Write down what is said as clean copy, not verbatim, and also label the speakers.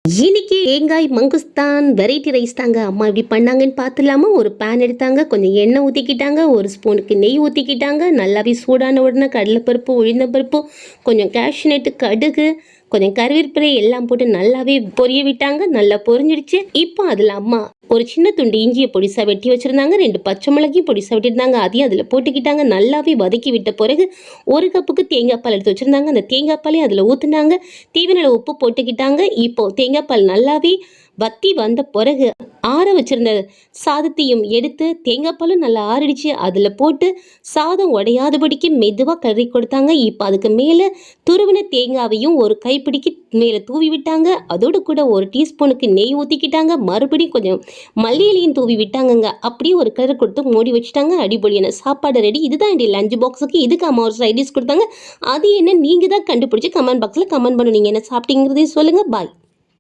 Speaker 1: இன்னைக்கு தேங்காய் மங்குஸ்தான் variety rice தாங்க அம்மா இப்படி பண்ணாங்கன்னு பார்த்துலாமா. ஒரு பேன் எடுத்தாங்க, கொஞ்சம் எண்ணெய் ஊற்றிக்கிட்டாங்க, ஒரு ஸ்பூனுக்கு நெய் ஊற்றிக்கிட்டாங்க. நல்லாவே சூடான உடனே கடலைப்பருப்பு, உளுந்தம்பருப்பு, கொஞ்சம் கேஷ்நட்டு, கடுகு, கொஞ்சம் கருவேப்பிலை எல்லாம் போட்டு நல்லாவே பொரிய விட்டாங்க. நல்லா பொரிஞ்சிடுச்சு. இப்போ அதில் அம்மா ஒரு சின்ன துண்டு இஞ்சியை பொடிசா வெட்டி வச்சுருந்தாங்க, 2 பச்சை மிளகையும் பொடிசா வெட்டியிருந்தாங்க. அதையும் அதில் போட்டுக்கிட்டாங்க. நல்லாவே வதக்கி விட்ட பிறகு 1 கப்புக்கு தேங்காய் பால் எடுத்து வச்சுருந்தாங்க. அந்த தேங்காய் பாலையும் அதில் ஊற்றுனாங்க. தேவையான உப்பு போட்டுக்கிட்டாங்க. இப்போது தேங்காய் பால் நல்லாவே வத்தி வந்த பிறகு ஆற வச்சிருந்த சாதத்தையும் எடுத்து, தேங்காய் பாலும் நல்லா ஆறிடுச்சு, அதில் போட்டு சாதம் உடையாதபடிக்கு மெதுவாக கறி கொடுத்தாங்க. இப்போ அதுக்கு மேலே துருவின தேங்காவையும் ஒரு கைப்பிடிக்கு மேலே தூவி விட்டாங்க. அதோடு கூட 1 டீஸ்பூனுக்கு நெய் ஊற்றிக்கிட்டாங்க. மறுபடியும் கொஞ்சம் மல்லியிலையும் தூவி விட்டாங்கங்க. அப்படியே ஒரு கலர் கொடுத்து மூடி வச்சுட்டாங்க. அடிப்பொலியான சாப்பாடு ரெடி. இதுதான் என்னுடைய லஞ்ச் பாக்ஸுக்கு. இதுக்கு அம்மா ஒரு சைட் டிஷ் கொடுத்தாங்க. அது என்ன நீங்கள் தான் கண்டுபிடிச்சி கமெண்ட் பாக்ஸில் கமெண்ட் பண்ணுவீங்க. என்ன சாப்பிட்டீங்கிறதையும் சொல்லுங்கள். பாய்.